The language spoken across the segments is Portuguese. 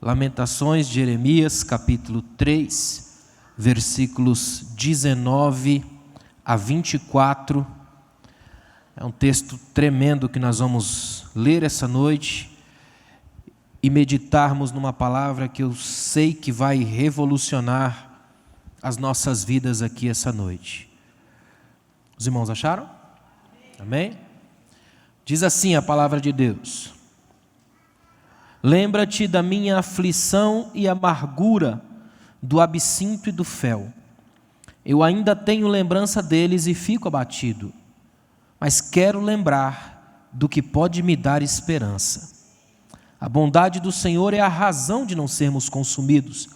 Lamentações de Jeremias, capítulo 3, versículos 19 a 24. É um texto tremendo que nós vamos ler essa noite e meditarmos numa palavra que eu sei que vai revolucionar as nossas vidas aqui essa noite. Os irmãos acharam? Amém? Diz assim a palavra de Deus: lembra-te da minha aflição e amargura, do absinto e do fel. Eu ainda tenho lembrança deles e fico abatido, mas quero lembrar do que pode me dar esperança. A bondade do Senhor é a razão de não sermos consumidos.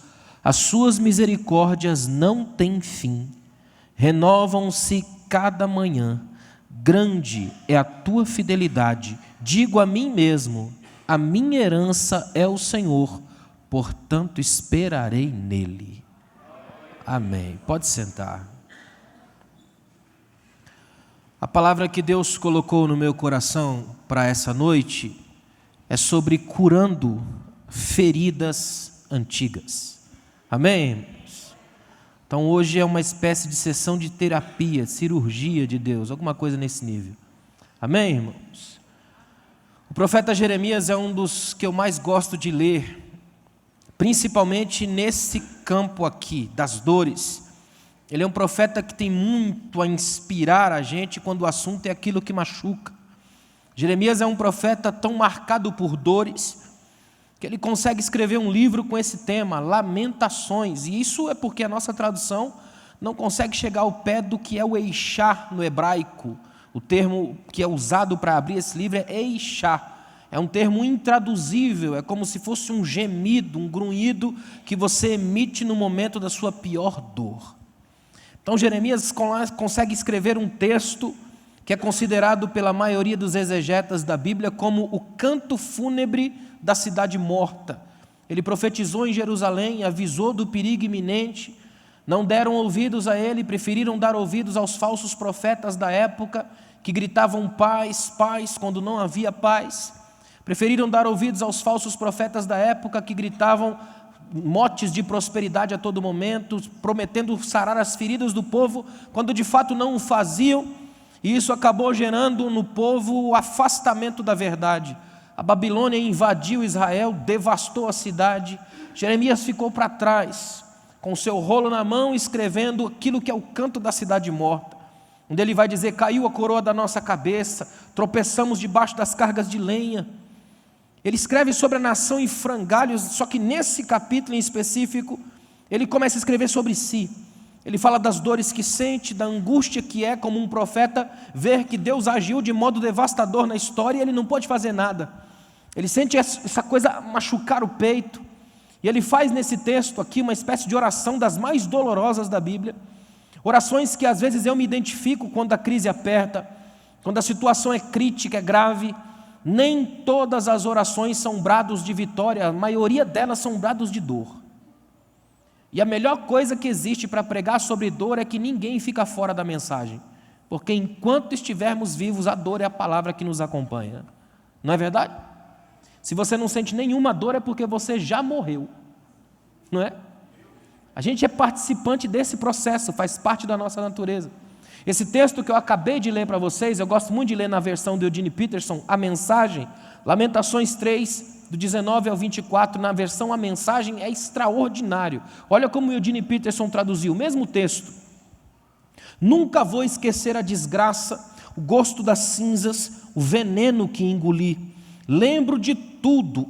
As suas misericórdias não têm fim. Renovam-se cada manhã. Grande é a tua fidelidade. Digo a mim mesmo: a minha herança é o Senhor, portanto esperarei nele. Amém. Pode sentar. A palavra que Deus colocou no meu coração para essa noite é sobre curando feridas antigas. Amém, irmãos? Então hoje é uma espécie de sessão de terapia, cirurgia de Deus, alguma coisa nesse nível. Amém, irmãos? O profeta Jeremias é um dos que eu mais gosto de ler, principalmente nesse campo aqui, das dores. Ele é um profeta que tem muito a inspirar a gente quando o assunto é aquilo que machuca. Jeremias é um profeta tão marcado por dores, que ele consegue escrever um livro com esse tema, Lamentações, e isso é porque a nossa tradução não consegue chegar ao pé do que é o Eishá no hebraico. O termo que é usado para abrir esse livro é Eishá. É um termo intraduzível, é como se fosse um gemido, um grunhido que você emite no momento da sua pior dor. Então Jeremias consegue escrever um texto que é considerado pela maioria dos exegetas da Bíblia como o canto fúnebre da cidade morta. Ele profetizou em Jerusalém, avisou do perigo iminente, não deram ouvidos a ele, preferiram dar ouvidos aos falsos profetas da época, que gritavam paz, paz, quando não havia paz. Preferiram dar ouvidos aos falsos profetas da época, que gritavam motes de prosperidade a todo momento, prometendo sarar as feridas do povo, quando de fato não o faziam. E isso acabou gerando no povo o afastamento da verdade. A Babilônia invadiu Israel, devastou a cidade. Jeremias ficou para trás, com seu rolo na mão, escrevendo aquilo que é o canto da cidade morta, onde ele vai dizer: caiu a coroa da nossa cabeça, tropeçamos debaixo das cargas de lenha. Ele escreve sobre a nação em frangalhos, só que nesse capítulo em específico, ele começa a escrever sobre si. Ele fala das dores que sente, da angústia que é como um profeta ver que Deus agiu de modo devastador na história e ele não pode fazer nada. Ele sente essa coisa machucar o peito. E ele faz nesse texto aqui uma espécie de oração das mais dolorosas da Bíblia. Orações que às vezes eu me identifico quando a crise aperta, quando a situação é crítica, é grave. Nem todas as orações são brados de vitória, a maioria delas são brados de dor. E a melhor coisa que existe para pregar sobre dor é que ninguém fica fora da mensagem, porque enquanto estivermos vivos, a dor é a palavra que nos acompanha. Não é verdade? Se você não sente nenhuma dor é porque você já morreu, não é? A gente é participante desse processo, faz parte da nossa natureza. Esse texto que eu acabei de ler para vocês, eu gosto muito de ler na versão do Eugene Peterson, a mensagem, Lamentações 3, do 19 ao 24, na versão a mensagem é extraordinário. Olha como o Eugene Peterson traduziu o mesmo texto. Nunca vou esquecer a desgraça, o gosto das cinzas, o veneno que engoli. Lembro de tudo,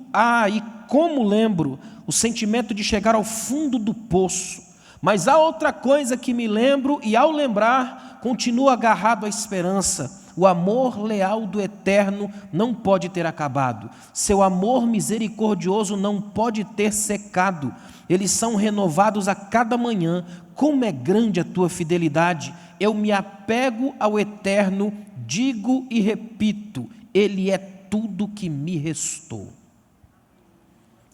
e como lembro, o sentimento de chegar ao fundo do poço. Mas há outra coisa que me lembro e ao lembrar, continuo agarrado à esperança. O amor leal do Eterno não pode ter acabado. Seu amor misericordioso não pode ter secado. Eles são renovados a cada manhã. Como é grande a tua fidelidade. Eu me apego ao Eterno, digo e repito, Ele é tudo que me restou.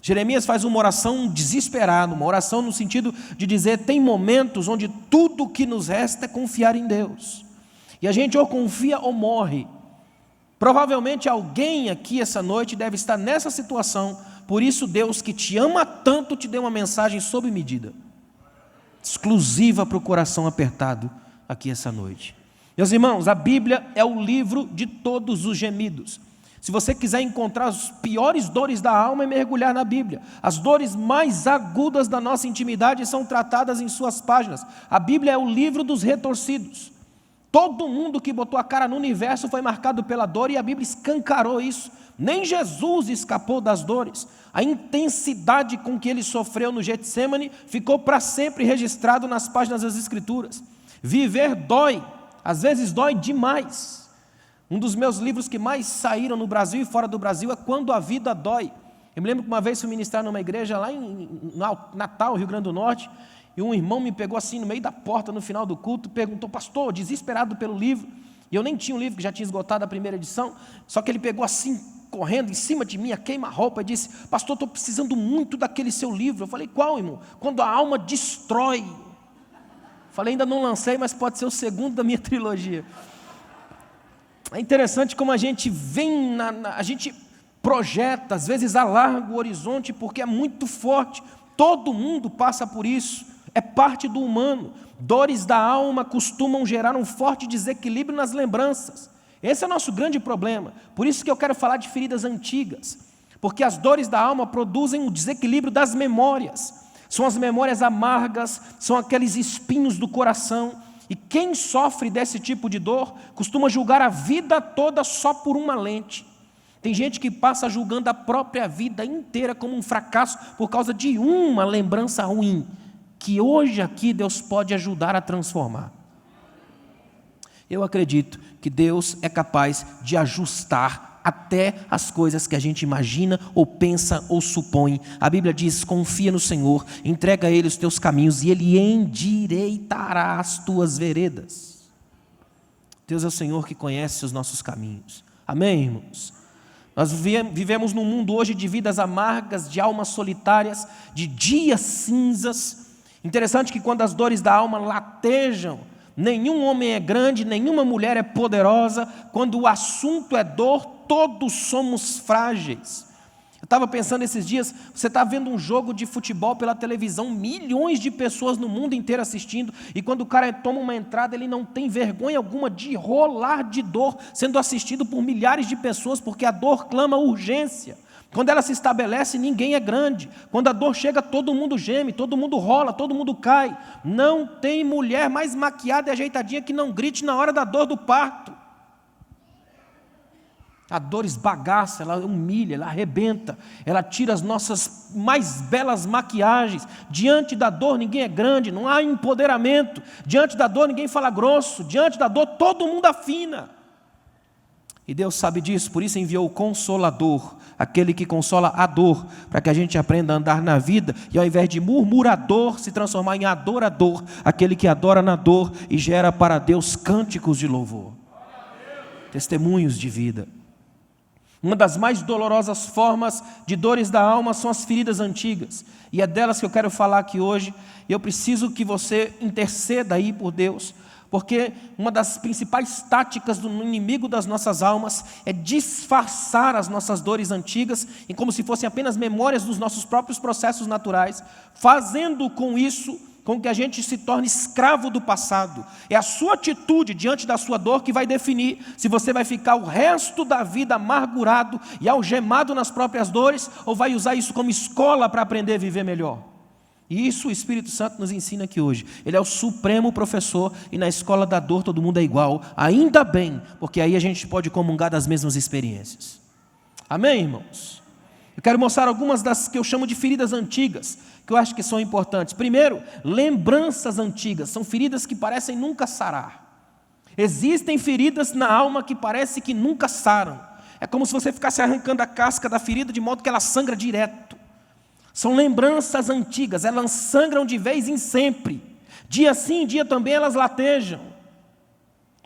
Jeremias faz uma oração desesperada, uma oração no sentido de dizer, tem momentos onde tudo o que nos resta é confiar em Deus. E a gente ou confia ou morre. Provavelmente alguém aqui essa noite deve estar nessa situação, Por isso Deus, que te ama tanto, te deu uma mensagem sob medida, exclusiva para o coração apertado aqui essa noite. Meus irmãos, a Bíblia é o livro de todos os gemidos. Se você quiser encontrar as piores dores da alma, é mergulhar na Bíblia. As dores mais agudas da nossa intimidade são tratadas em suas páginas. A Bíblia é o livro dos retorcidos. Todo mundo que botou a cara no universo foi marcado pela dor, e a Bíblia escancarou isso. Nem Jesus escapou das dores. A intensidade com que ele sofreu no Getsemane ficou para sempre registrado nas páginas das Escrituras. Viver dói, às vezes dói demais. Um dos meus livros que mais saíram no Brasil e fora do Brasil é Quando a Vida Dói. Eu me lembro que uma vez fui ministrar numa igreja lá em Natal, Rio Grande do Norte, e um irmão me pegou assim no meio da porta no final do culto, perguntou: pastor, desesperado pelo livro, e eu nem tinha um livro, que já tinha esgotado a primeira edição, só que ele pegou assim, correndo em cima de mim, a queima-roupa, e disse: pastor, estou precisando muito daquele seu livro. Eu falei: qual, irmão? Quando a alma destrói. Falei: ainda não lancei, mas pode ser o segundo da minha trilogia. É interessante como a gente vem, a gente projeta, às vezes alarga o horizonte, porque é muito forte. Todo mundo passa por isso, é parte do humano. Dores da alma costumam gerar um forte desequilíbrio nas lembranças. Esse é o nosso grande problema. Por isso que eu quero falar de feridas antigas, porque as dores da alma produzem o desequilíbrio das memórias. São as memórias amargas, são aqueles espinhos do coração. E quem sofre desse tipo de dor costuma julgar a vida toda só por uma lente. Tem gente que passa julgando a própria vida inteira como um fracasso por causa de uma lembrança ruim, que hoje aqui Deus pode ajudar a transformar. Eu acredito que Deus é capaz de ajustar até as coisas que a gente imagina, ou pensa, ou supõe. A Bíblia diz: confia no Senhor, entrega a Ele os teus caminhos, e Ele endireitará as tuas veredas. Deus é o Senhor que conhece os nossos caminhos. Amém, irmãos? Nós vivemos num mundo hoje de vidas amargas, de almas solitárias, de dias cinzas. Interessante que quando as dores da alma latejam, nenhum homem é grande, nenhuma mulher é poderosa. Quando o assunto é dor, todos somos frágeis. Eu estava pensando esses dias, você está vendo um jogo de futebol pela televisão, milhões de pessoas no mundo inteiro assistindo, e quando o cara toma uma entrada, ele não tem vergonha alguma de rolar de dor, sendo assistido por milhares de pessoas, porque a dor clama urgência. Quando ela se estabelece, ninguém é grande. Quando a dor chega, todo mundo geme, todo mundo rola, todo mundo cai. Não tem mulher mais maquiada e ajeitadinha que não grite na hora da dor do parto. A dor esbagaça, ela humilha, ela arrebenta, ela tira as nossas mais belas maquiagens. Diante da dor ninguém é grande, não há empoderamento. Diante da dor ninguém fala grosso, diante da dor todo mundo afina. E Deus sabe disso, por isso enviou o Consolador, aquele que consola a dor, para que a gente aprenda a andar na vida, e ao invés de murmurador, se transformar em adorador, aquele que adora na dor e gera para Deus cânticos de louvor, testemunhos de vida. Uma das mais dolorosas formas de dores da alma são as feridas antigas, e é delas que eu quero falar aqui hoje. E eu preciso que você interceda aí por Deus, porque uma das principais táticas do inimigo das nossas almas é disfarçar as nossas dores antigas em como se fossem apenas memórias dos nossos próprios processos naturais, fazendo com isso com que a gente se torne escravo do passado. É a sua atitude diante da sua dor que vai definir se você vai ficar o resto da vida amargurado e algemado nas próprias dores, ou vai usar isso como escola para aprender a viver melhor. E isso o Espírito Santo nos ensina aqui hoje. Ele é o supremo professor, e na escola da dor todo mundo é igual. Ainda bem, porque aí a gente pode comungar das mesmas experiências. Amém, irmãos? Eu quero mostrar algumas das que eu chamo de feridas antigas, que eu acho que são importantes. Primeiro, lembranças antigas. São feridas que parecem nunca sarar. Existem feridas na alma que parece que nunca saram. É como se você ficasse arrancando a casca da ferida de modo que ela sangra direto. São lembranças antigas, elas sangram de vez em sempre. Dia sim, dia também elas latejam.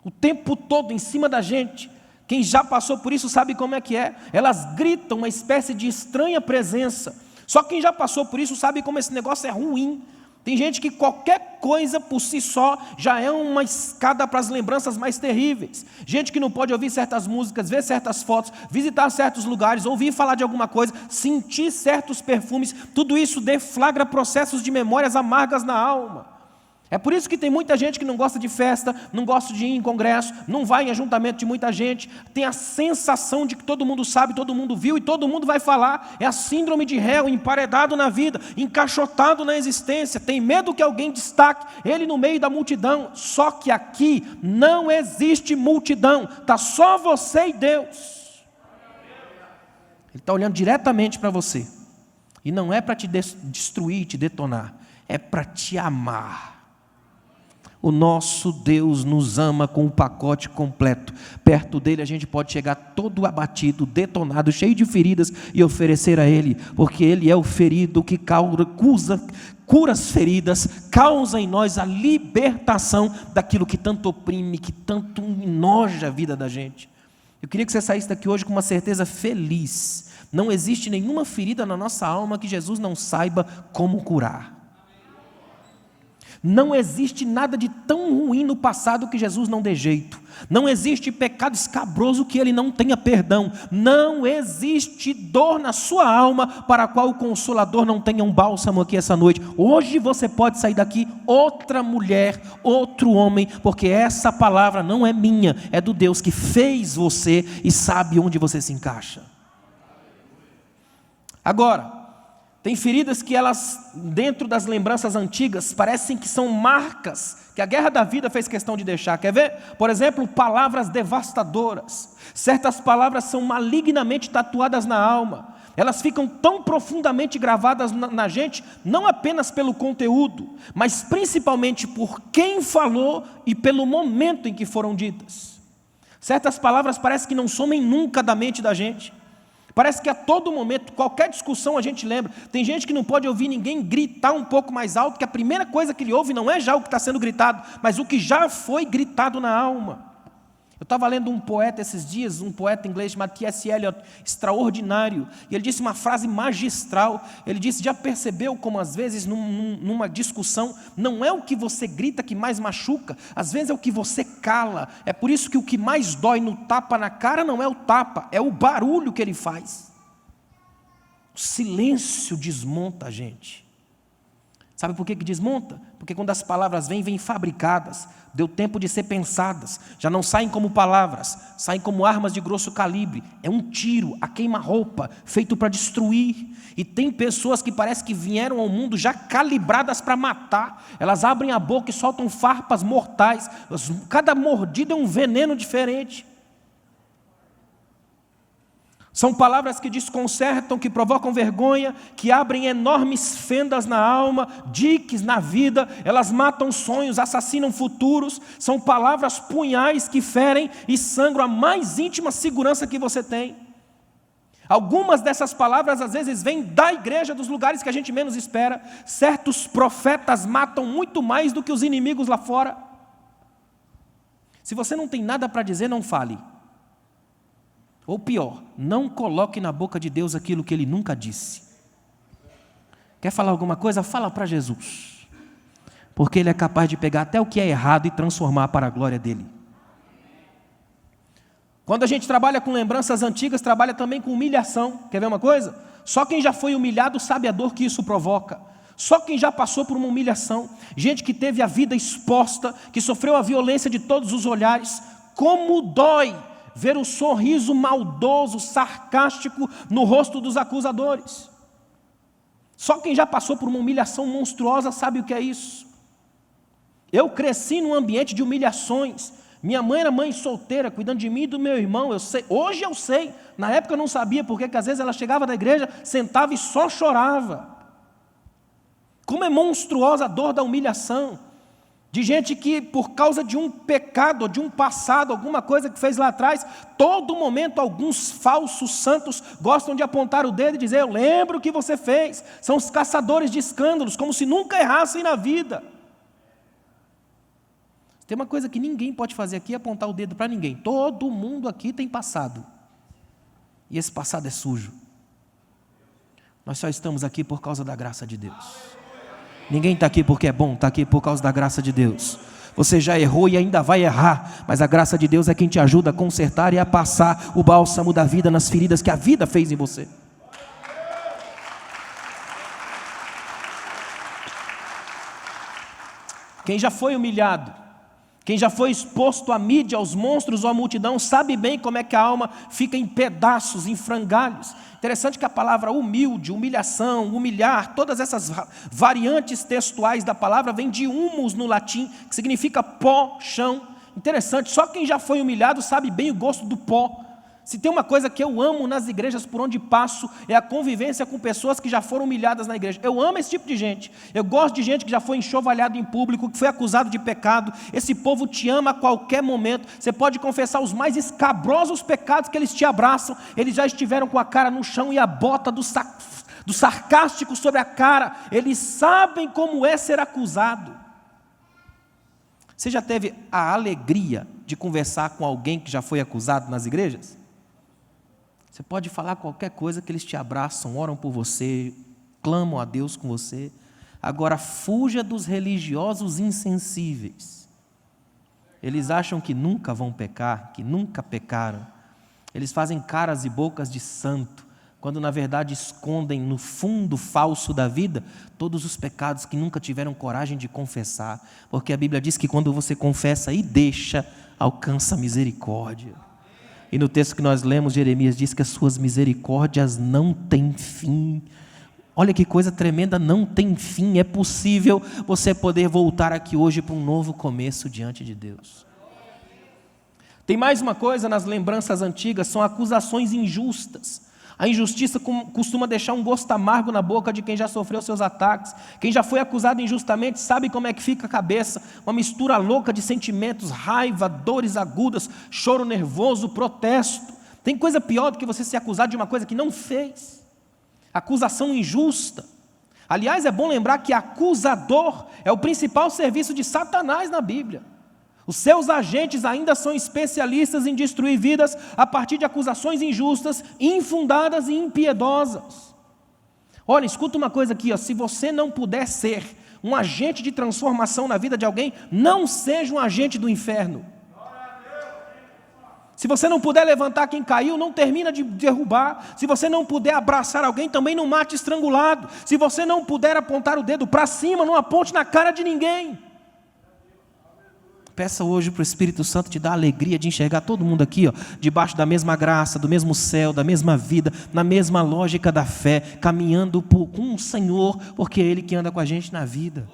O tempo todo em cima da gente. Quem já passou por isso sabe como é que é. Elas gritam uma espécie de estranha presença. Só quem já passou por isso sabe como esse negócio é ruim. Tem gente que qualquer coisa por si só já é uma escada para as lembranças mais terríveis. Gente que não pode ouvir certas músicas, ver certas fotos, visitar certos lugares, ouvir falar de alguma coisa, sentir certos perfumes, tudo isso deflagra processos de memórias amargas na alma. É por isso que tem muita gente que não gosta de festa, não gosta de ir em congresso, não vai em ajuntamento de muita gente, tem a sensação de que todo mundo sabe, todo mundo viu e todo mundo vai falar. É a síndrome de réu, emparedado na vida, encaixotado na existência, tem medo que alguém destaque ele no meio da multidão. Só que aqui não existe multidão, está só você e Deus. Ele está olhando diretamente para você, e não é para te destruir, te detonar, é para te amar. O nosso Deus nos ama com o pacote completo. Perto dele a gente pode chegar todo abatido, detonado, cheio de feridas e oferecer a ele, porque ele é o ferido que cura as feridas, causa em nós a libertação daquilo que tanto oprime, que tanto enoja a vida da gente. Eu queria que você saísse daqui hoje com uma certeza feliz. Não existe nenhuma ferida na nossa alma que Jesus não saiba como curar. Não existe nada de tão ruim no passado que Jesus não dê jeito. Não existe pecado escabroso que ele não tenha perdão. Não existe dor na sua alma para a qual o Consolador não tenha um bálsamo aqui essa noite. Hoje você pode sair daqui outra mulher, outro homem, porque essa palavra não é minha, é do Deus que fez você e sabe onde você se encaixa. Agora, tem feridas que elas, dentro das lembranças antigas, parecem que são marcas que a guerra da vida fez questão de deixar. Quer ver? Por exemplo, palavras devastadoras. Certas palavras são malignamente tatuadas na alma. Elas ficam tão profundamente gravadas na gente, não apenas pelo conteúdo, mas principalmente por quem falou e pelo momento em que foram ditas. Certas palavras parecem que não somem nunca da mente da gente. Parece que a todo momento, qualquer discussão a gente lembra. Tem gente que não pode ouvir ninguém gritar um pouco mais alto, que a primeira coisa que ele ouve não é já o que está sendo gritado, mas o que já foi gritado na alma. Eu estava lendo um poeta esses dias, um poeta inglês chamado T.S. Eliot, extraordinário, e ele disse uma frase magistral. Ele disse: já percebeu como às vezes numa discussão não é o que você grita que mais machuca, às vezes é o que você cala. É por isso que o que mais dói no tapa na cara não é o tapa, é o barulho que ele faz. O silêncio desmonta a gente. Sabe por que desmonta? Porque quando as palavras vêm fabricadas, deu tempo de ser pensadas, já não saem como palavras, saem como armas de grosso calibre. É um tiro, a queima-roupa, feito para destruir. E tem pessoas que parece que vieram ao mundo já calibradas para matar. Elas abrem a boca e soltam farpas mortais. Cada mordida é um veneno diferente. São palavras que desconcertam, que provocam vergonha, que abrem enormes fendas na alma, diques na vida, elas matam sonhos, assassinam futuros. São palavras punhais que ferem e sangram a mais íntima segurança que você tem. Algumas dessas palavras às vezes vêm da igreja, dos lugares que a gente menos espera. Certos profetas matam muito mais do que os inimigos lá fora. Se você não tem nada para dizer, não fale. Ou pior, não coloque na boca de Deus aquilo que Ele nunca disse. Quer falar alguma coisa? Fala para Jesus. Porque Ele é capaz de pegar até o que é errado e transformar para a glória dEle. Quando a gente trabalha com lembranças antigas, trabalha também com humilhação. Quer ver uma coisa? Só quem já foi humilhado sabe a dor que isso provoca. Só quem já passou por uma humilhação. Gente que teve a vida exposta, que sofreu a violência de todos os olhares. Como dói ver o sorriso maldoso, sarcástico no rosto dos acusadores. Só quem já passou por uma humilhação monstruosa sabe o que é isso. Eu cresci num ambiente de humilhações. Minha mãe era mãe solteira, cuidando de mim e do meu irmão. Eu sei, hoje eu sei. Na época eu não sabia, porque às vezes ela chegava da igreja, sentava e só chorava. Como é monstruosa a dor da humilhação. De gente que, por causa de um pecado, de um passado, alguma coisa que fez lá atrás, todo momento alguns falsos santos gostam de apontar o dedo e dizer: eu lembro o que você fez. São os caçadores de escândalos, como se nunca errassem na vida. Tem uma coisa que ninguém pode fazer aqui, é apontar o dedo para ninguém. Todo mundo aqui tem passado. E esse passado é sujo. Nós só estamos aqui por causa da graça de Deus. Ninguém está aqui porque é bom, está aqui por causa da graça de Deus. Você já errou e ainda vai errar, mas a graça de Deus é quem te ajuda a consertar e a passar o bálsamo da vida nas feridas que a vida fez em você. Quem já foi humilhado, quem já foi exposto à mídia, aos monstros ou à multidão, sabe bem como é que a alma fica em pedaços, em frangalhos. Interessante que a palavra humilde, humilhação, humilhar, todas essas variantes textuais da palavra vêm de humus no latim, que significa pó, chão. Interessante, só quem já foi humilhado sabe bem o gosto do pó. Se tem uma coisa que eu amo nas igrejas por onde passo, é a convivência com pessoas que já foram humilhadas na igreja. Eu amo esse tipo de gente. Eu gosto de gente que já foi enxovalhado em público, que foi acusado de pecado. Esse povo te ama a qualquer momento. Você pode confessar os mais escabrosos pecados que eles te abraçam. Eles já estiveram com a cara no chão e a bota do sarcástico sobre a cara. Eles sabem como é ser acusado. Você já teve a alegria de conversar com alguém que já foi acusado nas igrejas? Você pode falar qualquer coisa que eles te abraçam, oram por você, clamam a Deus com você. Agora, fuja dos religiosos insensíveis. Eles acham que nunca vão pecar, que nunca pecaram. Eles fazem caras e bocas de santo, quando na verdade escondem no fundo falso da vida todos os pecados que nunca tiveram coragem de confessar. Porque a Bíblia diz que quando você confessa e deixa, alcança misericórdia. E no texto que nós lemos, Jeremias diz que as suas misericórdias não têm fim. Olha que coisa tremenda, não tem fim. É possível você poder voltar aqui hoje para um novo começo diante de Deus. Tem mais uma coisa nas lembranças antigas, são acusações injustas. A injustiça costuma deixar um gosto amargo na boca de quem já sofreu seus ataques. Quem já foi acusado injustamente sabe como é que fica a cabeça. Uma mistura louca de sentimentos, raiva, dores agudas, choro nervoso, protesto. Tem coisa pior do que você ser acusado de uma coisa que não fez. Acusação injusta. Aliás, é bom lembrar que acusador é o principal serviço de Satanás na Bíblia. Os seus agentes ainda são especialistas em destruir vidas a partir de acusações injustas, infundadas e impiedosas. Olha, escuta uma coisa aqui, ó, se você não puder ser um agente de transformação na vida de alguém, não seja um agente do inferno. Se você não puder levantar quem caiu, não termina de derrubar. Se você não puder abraçar alguém, também não mate estrangulado. Se você não puder apontar o dedo para cima, não aponte na cara de ninguém. Peça hoje para o Espírito Santo te dar a alegria de enxergar todo mundo aqui, ó, debaixo da mesma graça, do mesmo céu, da mesma vida, na mesma lógica da fé, caminhando com o Senhor, porque é Ele que anda com a gente na vida.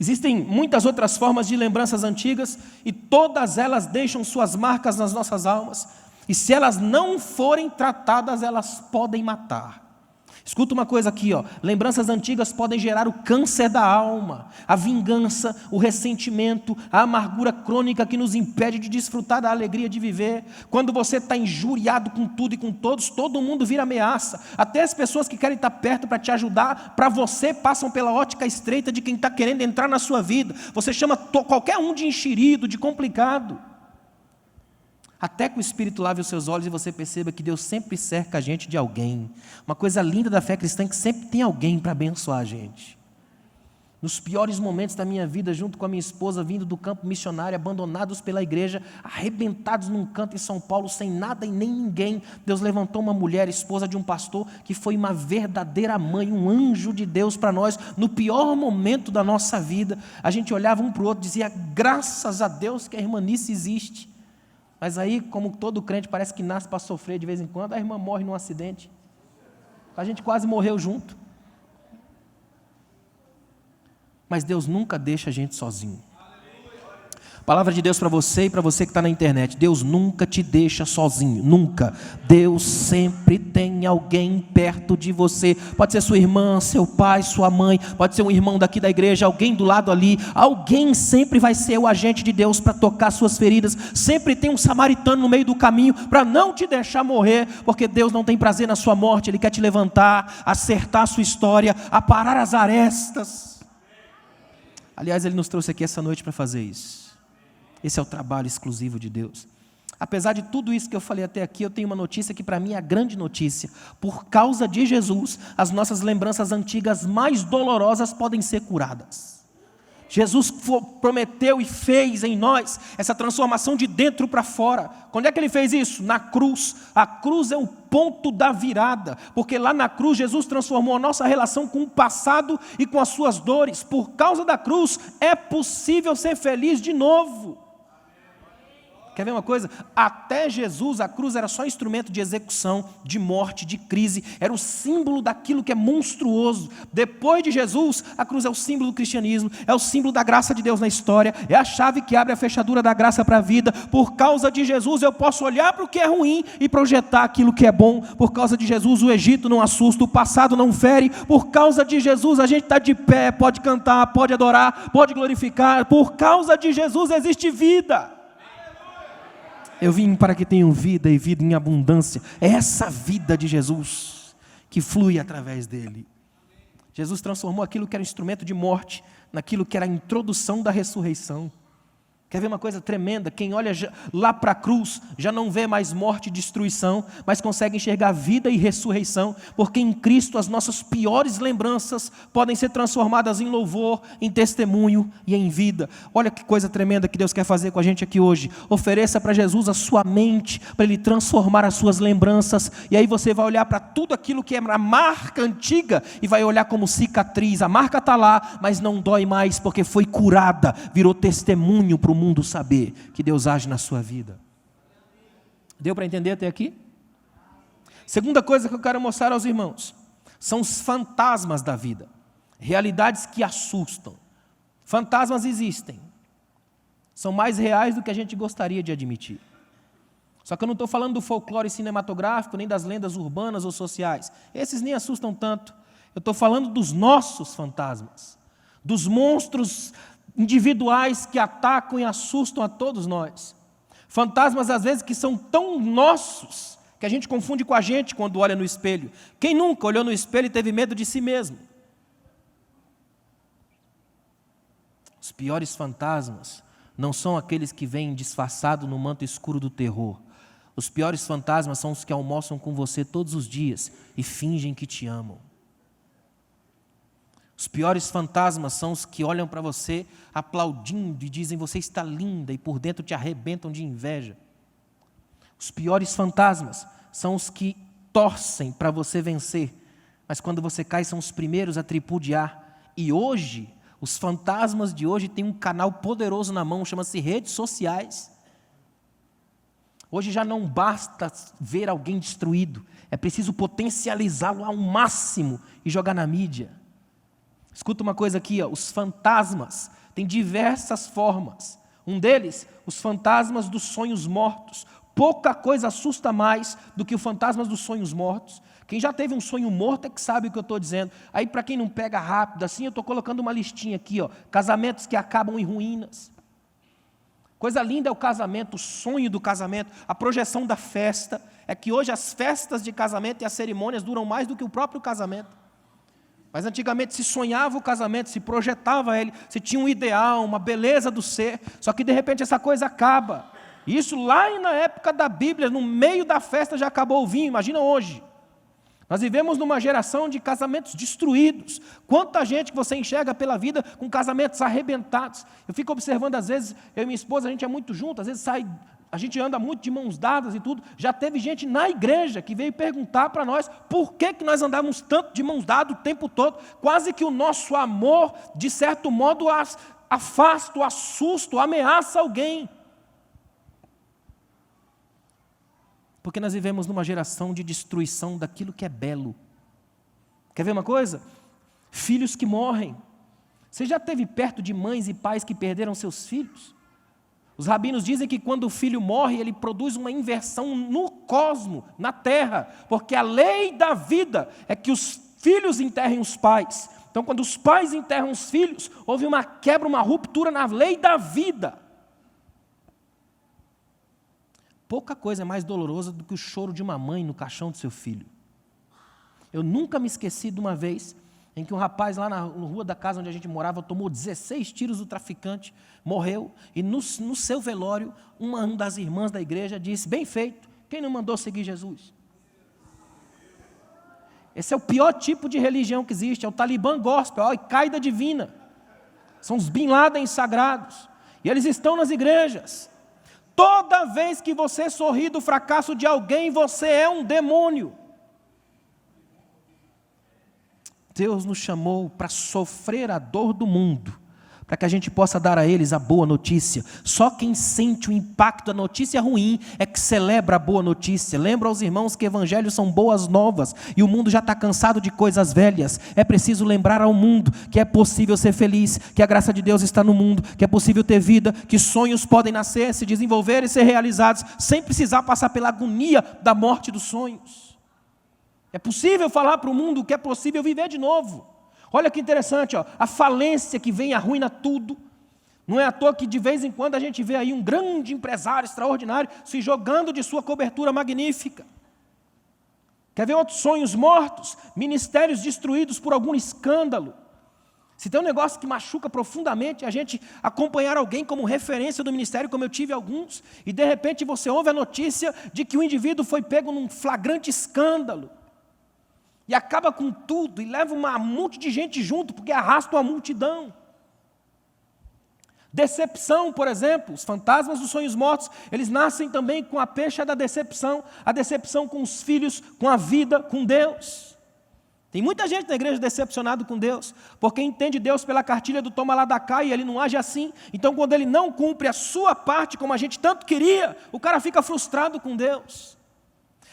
Existem muitas outras formas de lembranças antigas e todas elas deixam suas marcas nas nossas almas. E se elas não forem tratadas, elas podem matar. Escuta uma coisa aqui, ó. Lembranças antigas podem gerar o câncer da alma, a vingança, o ressentimento, a amargura crônica que nos impede de desfrutar da alegria de viver. Quando você está injuriado com tudo e com todos, todo mundo vira ameaça. Até as pessoas que querem estar perto para te ajudar, para você, passam pela ótica estreita de quem está querendo entrar na sua vida. Você chama qualquer um de enxerido, de complicado. Até que o Espírito lave os seus olhos e você perceba que Deus sempre cerca a gente de alguém. Uma coisa linda da fé cristã é que sempre tem alguém para abençoar a gente. Nos piores momentos da minha vida, junto com a minha esposa, vindo do campo missionário, abandonados pela igreja, arrebentados num canto em São Paulo, sem nada e nem ninguém, Deus levantou uma mulher, esposa de um pastor, que foi uma verdadeira mãe, um anjo de Deus para nós, no pior momento da nossa vida. A gente olhava um para o outro e dizia, graças a Deus que a irmanice existe. Mas aí, como todo crente parece que nasce para sofrer de vez em quando, a irmã morre num acidente. A gente quase morreu junto. Mas Deus nunca deixa a gente sozinho. Palavra de Deus para você e para você que está na internet. Deus nunca te deixa sozinho, nunca. Deus sempre tem alguém perto de você. Pode ser sua irmã, seu pai, sua mãe, pode ser um irmão daqui da igreja, alguém do lado ali. Alguém sempre vai ser o agente de Deus para tocar suas feridas. Sempre tem um samaritano no meio do caminho para não te deixar morrer, porque Deus não tem prazer na sua morte. Ele quer te levantar, acertar a sua história, aparar as arestas. Aliás, Ele nos trouxe aqui essa noite para fazer isso. Esse é o trabalho exclusivo de Deus. Apesar de tudo isso que eu falei até aqui, eu tenho uma notícia que para mim é a grande notícia. Por causa de Jesus, as nossas lembranças antigas mais dolorosas podem ser curadas. Jesus prometeu e fez em nós essa transformação de dentro para fora. Quando é que ele fez isso? Na cruz. A cruz é o ponto da virada, porque lá na cruz Jesus transformou a nossa relação com o passado e com as suas dores. Por causa da cruz é possível ser feliz de novo. Quer ver uma coisa? Até Jesus, a cruz era só instrumento de execução, de morte, de crise. Era o símbolo daquilo que é monstruoso. Depois de Jesus, a cruz é o símbolo do cristianismo, é o símbolo da graça de Deus na história, é a chave que abre a fechadura da graça para a vida. Por causa de Jesus, eu posso olhar para o que é ruim e projetar aquilo que é bom. Por causa de Jesus, o Egito não assusta, o passado não fere. Por causa de Jesus, a gente está de pé, pode cantar, pode adorar, pode glorificar. Por causa de Jesus, existe vida. Eu vim para que tenham vida e vida em abundância. É essa vida de Jesus que flui através dele. Jesus transformou aquilo que era instrumento de morte naquilo que era a introdução da ressurreição. Quer ver uma coisa tremenda? Quem olha lá para a cruz já não vê mais morte e destruição, mas consegue enxergar vida e ressurreição, porque em Cristo as nossas piores lembranças podem ser transformadas em louvor, em testemunho e em vida. Olha que coisa tremenda que Deus quer fazer com a gente aqui hoje. Ofereça para Jesus a sua mente, para Ele transformar as suas lembranças, e aí você vai olhar para tudo aquilo que é a marca antiga e vai olhar como cicatriz. A marca está lá, mas não dói mais, porque foi curada, virou testemunho para o mundo saber que Deus age na sua vida. Deu para entender até aqui? Segunda coisa que eu quero mostrar aos irmãos são os fantasmas da vida, realidades que assustam. Fantasmas existem, são mais reais do que a gente gostaria de admitir. Só que eu não estou falando do folclore cinematográfico, nem das lendas urbanas ou sociais. Esses nem assustam tanto. Eu estou falando dos nossos fantasmas, dos monstros individuais que atacam e assustam a todos nós. Fantasmas, às vezes, que são tão nossos, que a gente confunde com a gente quando olha no espelho. Quem nunca olhou no espelho e teve medo de si mesmo? Os piores fantasmas não são aqueles que vêm disfarçados no manto escuro do terror. Os piores fantasmas são os que almoçam com você todos os dias e fingem que te amam. Os piores fantasmas são os que olham para você aplaudindo e dizem: você está linda, e por dentro te arrebentam de inveja. Os piores fantasmas são os que torcem para você vencer, mas quando você cai são os primeiros a tripudiar. E hoje, os fantasmas de hoje têm um canal poderoso na mão, chama-se redes sociais. Hoje já não basta ver alguém destruído, é preciso potencializá-lo ao máximo e jogar na mídia. Escuta uma coisa aqui, os fantasmas têm diversas formas. Um deles, os fantasmas dos sonhos mortos. Pouca coisa assusta mais do que os fantasmas dos sonhos mortos. Quem já teve um sonho morto é que sabe o que eu estou dizendo. Aí, para quem não pega rápido assim, eu estou colocando uma listinha aqui, casamentos que acabam em ruínas. Coisa linda é o casamento, o sonho do casamento, a projeção da festa. É que hoje as festas de casamento e as cerimônias duram mais do que o próprio casamento. Mas antigamente se sonhava o casamento, se projetava ele, se tinha um ideal, uma beleza do ser, só que de repente essa coisa acaba. Isso lá na época da Bíblia, no meio da festa já acabou o vinho, imagina hoje. Nós vivemos numa geração de casamentos destruídos. Quanta gente que você enxerga pela vida com casamentos arrebentados. Eu fico observando às vezes, eu e minha esposa, a gente é muito junto, às vezes a gente anda muito de mãos dadas e tudo. Já teve gente na igreja que veio perguntar para nós por que nós andávamos tanto de mãos dadas o tempo todo. Quase que o nosso amor, de certo modo, afasta, assusta, ameaça alguém. Porque nós vivemos numa geração de destruição daquilo que é belo. Quer ver uma coisa? Filhos que morrem. Você já esteve perto de mães e pais que perderam seus filhos? Os rabinos dizem que quando o filho morre, ele produz uma inversão no cosmo, na terra, porque a lei da vida é que os filhos enterrem os pais. Então, quando os pais enterram os filhos, houve uma quebra, uma ruptura na lei da vida. Pouca coisa é mais dolorosa do que o choro de uma mãe no caixão do seu filho. Eu nunca me esqueci de uma vez em que um rapaz lá na rua da casa onde a gente morava tomou 16 tiros do traficante, morreu, e no seu velório, uma das irmãs da igreja disse, bem feito, quem não mandou seguir Jesus? Esse é o pior tipo de religião que existe, é o Talibã gospel, a Al-Qaeda divina. São os Bin Laden sagrados. E eles estão nas igrejas. Toda vez que você sorri do fracasso de alguém, você é um demônio. Deus nos chamou para sofrer a dor do mundo, para que a gente possa dar a eles a boa notícia. Só quem sente o impacto da notícia ruim é que celebra a boa notícia. Lembra aos irmãos que evangelhos são boas novas e o mundo já está cansado de coisas velhas. É preciso lembrar ao mundo que é possível ser feliz, que a graça de Deus está no mundo, que é possível ter vida, que sonhos podem nascer, se desenvolver e ser realizados, sem precisar passar pela agonia da morte dos sonhos. É possível falar para o mundo que é possível viver de novo. Olha que interessante, ó, a falência que vem arruina tudo. Não é à toa que de vez em quando a gente vê aí um grande empresário extraordinário se jogando de sua cobertura magnífica. Quer ver outros sonhos mortos? Ministérios destruídos por algum escândalo. Se tem um negócio que machuca profundamente, a gente acompanhar alguém como referência do ministério, como eu tive alguns, e de repente você ouve a notícia de que o indivíduo foi pego num flagrante escândalo. E acaba com tudo, e leva uma monte de gente junto, porque arrasta uma multidão. Decepção, por exemplo, os fantasmas dos sonhos mortos, eles nascem também com a pecha da decepção, a decepção com os filhos, com a vida, com Deus. Tem muita gente na igreja decepcionado com Deus, porque entende Deus pela cartilha do toma lá da cá, e ele não age assim. Então, quando ele não cumpre a sua parte, como a gente tanto queria, o cara fica frustrado com Deus.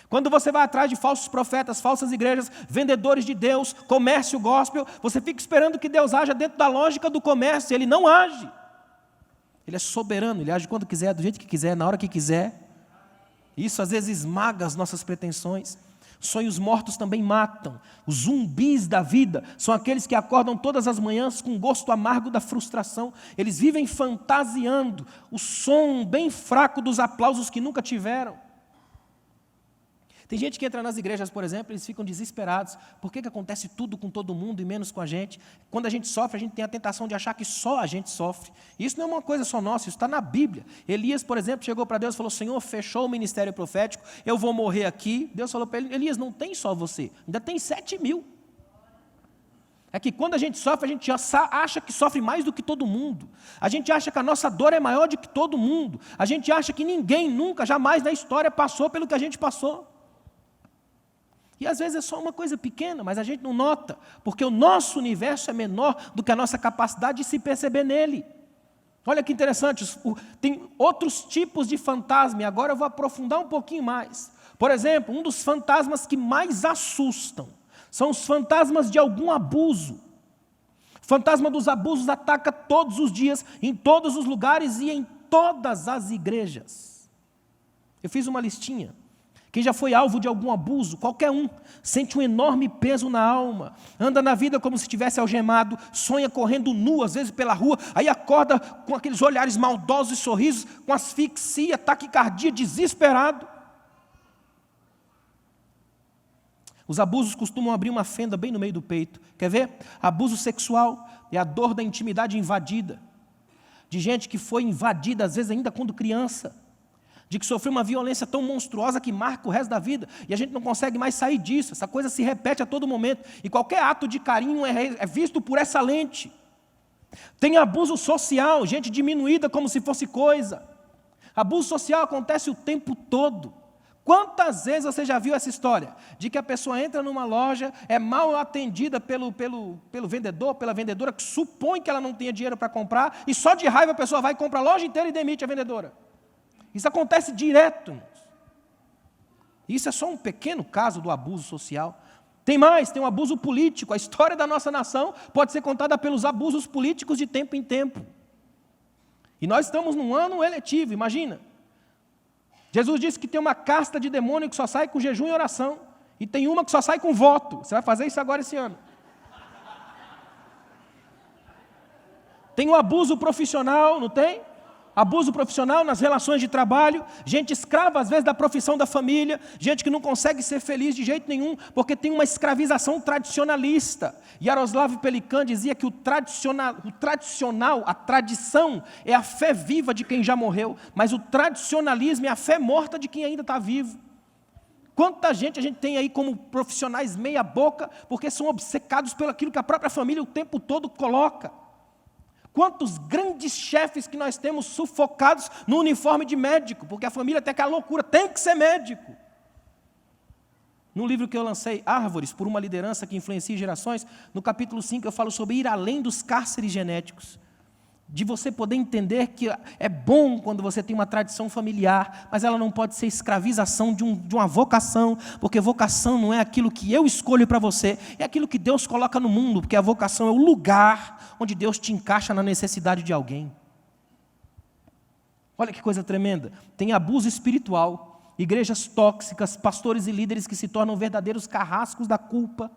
Quando você vai atrás de falsos profetas, falsas igrejas, vendedores de Deus, comércio gospel, você fica esperando que Deus haja dentro da lógica do comércio, ele não age. Ele é soberano, ele age quando quiser, do jeito que quiser, na hora que quiser. Isso às vezes esmaga as nossas pretensões. Sonhos mortos também matam. Os zumbis da vida são aqueles que acordam todas as manhãs com o gosto amargo da frustração. Eles vivem fantasiando o som bem fraco dos aplausos que nunca tiveram. Tem gente que entra nas igrejas, por exemplo, eles ficam desesperados. Por que acontece tudo com todo mundo e menos com a gente? Quando a gente sofre, a gente tem a tentação de achar que só a gente sofre. Isso não é uma coisa só nossa, isso está na Bíblia. Elias, por exemplo, chegou para Deus e falou, Senhor, fechou o ministério profético, eu vou morrer aqui. Deus falou para ele, Elias, não tem só você, ainda tem 7.000. É que quando a gente sofre, a gente acha que sofre mais do que todo mundo. A gente acha que a nossa dor é maior do que todo mundo. A gente acha que ninguém nunca, jamais na história passou pelo que a gente passou. E às vezes é só uma coisa pequena, mas a gente não nota, porque o nosso universo é menor do que a nossa capacidade de se perceber nele. Olha que interessante, tem outros tipos de fantasma, e agora eu vou aprofundar um pouquinho mais. Por exemplo, um dos fantasmas que mais assustam são os fantasmas de algum abuso. O fantasma dos abusos ataca todos os dias, em todos os lugares e em todas as igrejas. Eu fiz uma listinha. Quem já foi alvo de algum abuso, qualquer um, sente um enorme peso na alma, anda na vida como se estivesse algemado, sonha correndo nu, às vezes pela rua, aí acorda com aqueles olhares maldosos e sorrisos, com asfixia, taquicardia, desesperado. Os abusos costumam abrir uma fenda bem no meio do peito. Quer ver? Abuso sexual é a dor da intimidade invadida, de gente que foi invadida, às vezes ainda quando criança, de que sofreu uma violência tão monstruosa que marca o resto da vida, e a gente não consegue mais sair disso, essa coisa se repete a todo momento, e qualquer ato de carinho é visto por essa lente. Tem abuso social, gente diminuída como se fosse coisa. Abuso social acontece o tempo todo. Quantas vezes você já viu essa história? De que a pessoa entra numa loja, é mal atendida pelo vendedor, pela vendedora, que supõe que ela não tenha dinheiro para comprar, e só de raiva a pessoa vai e compra a loja inteira e demite a vendedora. Isso acontece direto. Isso é só um pequeno caso do abuso social. Tem mais, tem um abuso político. A história da nossa nação pode ser contada pelos abusos políticos de tempo em tempo. E nós estamos num ano eletivo, imagina. Jesus disse que tem uma casta de demônio que só sai com jejum e oração. E tem uma que só sai com voto. Você vai fazer isso agora esse ano. Tem o abuso profissional, não tem? Abuso profissional nas relações de trabalho, gente escrava às vezes da profissão da família, gente que não consegue ser feliz de jeito nenhum, porque tem uma escravização tradicionalista. Yaroslav Pelikan dizia que o tradicional, a tradição é a fé viva de quem já morreu, mas o tradicionalismo é a fé morta de quem ainda está vivo. Quanta gente a gente tem aí como profissionais meia boca, porque são obcecados pelo aquilo que a própria família o tempo todo coloca. Quantos grandes chefes que nós temos sufocados no uniforme de médico, porque a família tem aquela loucura, tem que ser médico. No livro que eu lancei, Árvores por uma Liderança que Influencia Gerações, no capítulo 5 eu falo sobre ir além dos cárceres genéticos. De você poder entender que é bom quando você tem uma tradição familiar, mas ela não pode ser escravização de uma vocação, porque vocação não é aquilo que eu escolho para você, é aquilo que Deus coloca no mundo, porque a vocação é o lugar onde Deus te encaixa na necessidade de alguém. Olha que coisa tremenda. Tem abuso espiritual, igrejas tóxicas, pastores e líderes que se tornam verdadeiros carrascos da culpa.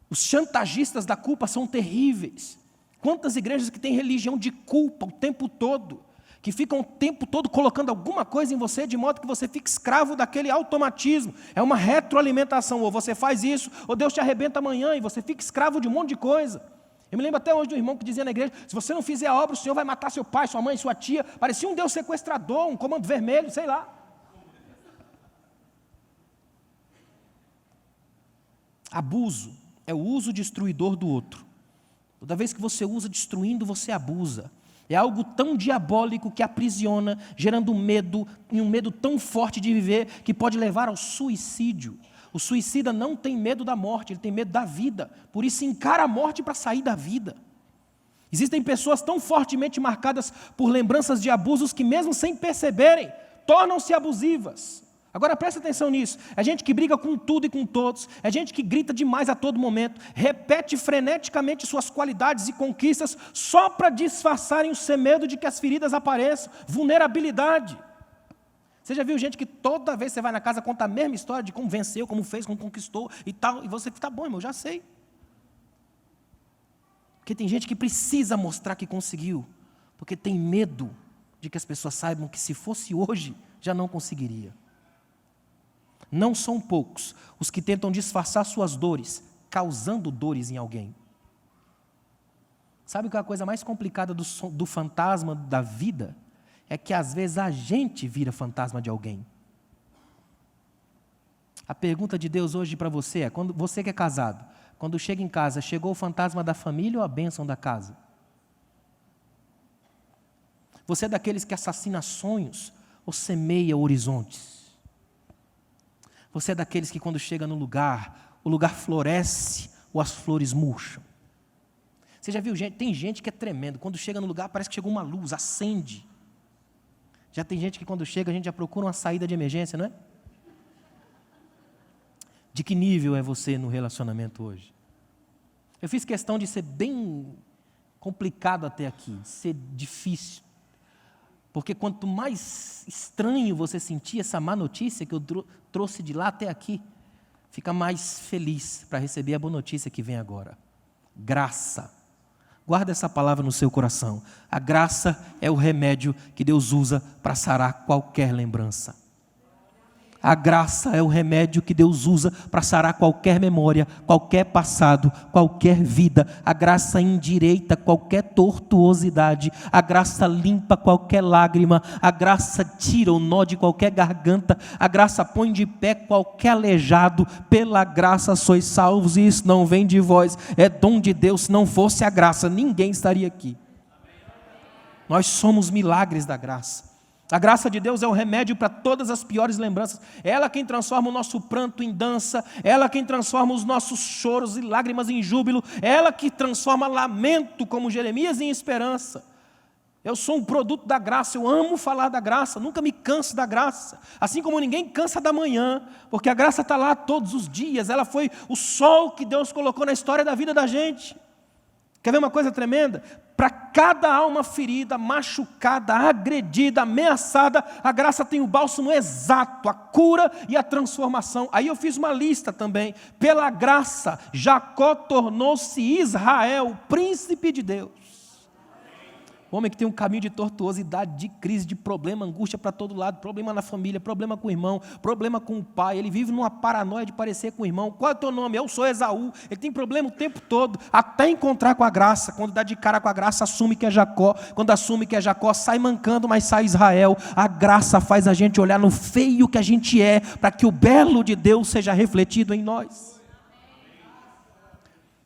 Os chantagistas da culpa são terríveis. Quantas igrejas que têm religião de culpa o tempo todo, que ficam o tempo todo colocando alguma coisa em você, de modo que você fica escravo daquele automatismo. É uma retroalimentação, ou você faz isso, ou Deus te arrebenta amanhã, e você fica escravo de um monte de coisa. Eu me lembro até hoje de um irmão que dizia na igreja, se você não fizer a obra, o Senhor vai matar seu pai, sua mãe, sua tia. Parecia um Deus sequestrador, um comando vermelho, sei lá. Abuso é o uso destruidor do outro. Toda vez que você usa destruindo, você abusa. É algo tão diabólico que aprisiona, gerando medo, e um medo tão forte de viver, que pode levar ao suicídio. O suicida não tem medo da morte, ele tem medo da vida. Por isso encara a morte para sair da vida. Existem pessoas tão fortemente marcadas por lembranças de abusos que mesmo sem perceberem, tornam-se abusivas. Agora presta atenção nisso, é gente que briga com tudo e com todos, é gente que grita demais a todo momento, repete freneticamente suas qualidades e conquistas só para disfarçarem o seu medo de que as feridas apareçam, vulnerabilidade. Você já viu gente que toda vez que você vai na casa conta a mesma história de como venceu, como fez, como conquistou e tal, e você fica, tá bom, irmão, já sei. Porque tem gente que precisa mostrar que conseguiu, porque tem medo de que as pessoas saibam que se fosse hoje, já não conseguiria. Não são poucos os que tentam disfarçar suas dores, causando dores em alguém. Sabe qual é a coisa mais complicada do fantasma da vida? É que às vezes a gente vira fantasma de alguém. A pergunta de Deus hoje para você é, quando você que é casado, quando chega em casa, chegou o fantasma da família ou a bênção da casa? Você é daqueles que assassina sonhos ou semeia horizontes? Você é daqueles que quando chega no lugar, o lugar floresce ou as flores murcham? Você já viu gente? Tem gente que é tremendo. Quando chega no lugar parece que chegou uma luz, acende. Já tem gente que quando chega a gente já procura uma saída de emergência, não é? De que nível é você no relacionamento hoje? Eu fiz questão de ser bem complicado até aqui, ser difícil. Porque quanto mais estranho você sentir essa má notícia que eu trouxe de lá até aqui, fica mais feliz para receber a boa notícia que vem agora. Graça. Guarda essa palavra no seu coração. A graça é o remédio que Deus usa para sarar qualquer lembrança. A graça é o remédio que Deus usa para sarar qualquer memória, qualquer passado, qualquer vida. A graça endireita qualquer tortuosidade. A graça limpa qualquer lágrima. A graça tira o nó de qualquer garganta. A graça põe de pé qualquer aleijado. Pela graça sois salvos, e isso não vem de vós. É dom de Deus. Se não fosse a graça, ninguém estaria aqui. Nós somos milagres da graça. A graça de Deus é o remédio para todas as piores lembranças. É ela quem transforma o nosso pranto em dança. É ela quem transforma os nossos choros e lágrimas em júbilo. É ela que transforma lamento, como Jeremias, em esperança. Eu sou um produto da graça. Eu amo falar da graça. Nunca me canso da graça. Assim como ninguém cansa da manhã. Porque a graça está lá todos os dias. Ela foi o sol que Deus colocou na história da vida da gente. Quer ver uma coisa tremenda? Para cada alma ferida, machucada, agredida, ameaçada, a graça tem o bálsamo exato, a cura e a transformação. Aí eu fiz uma lista também. Pela graça, Jacó tornou-se Israel, príncipe de Deus. Homem que tem um caminho de tortuosidade, de crise, de problema, angústia para todo lado, problema na família, problema com o irmão, problema com o pai, ele vive numa paranoia de parecer com o irmão. Qual é o teu nome? Eu sou Esaú. Ele tem problema o tempo todo, até encontrar com a graça. Quando dá de cara com a graça, assume que é Jacó. Quando assume que é Jacó, sai mancando, mas sai Israel. A graça faz a gente olhar no feio que a gente é, para que o belo de Deus seja refletido em nós.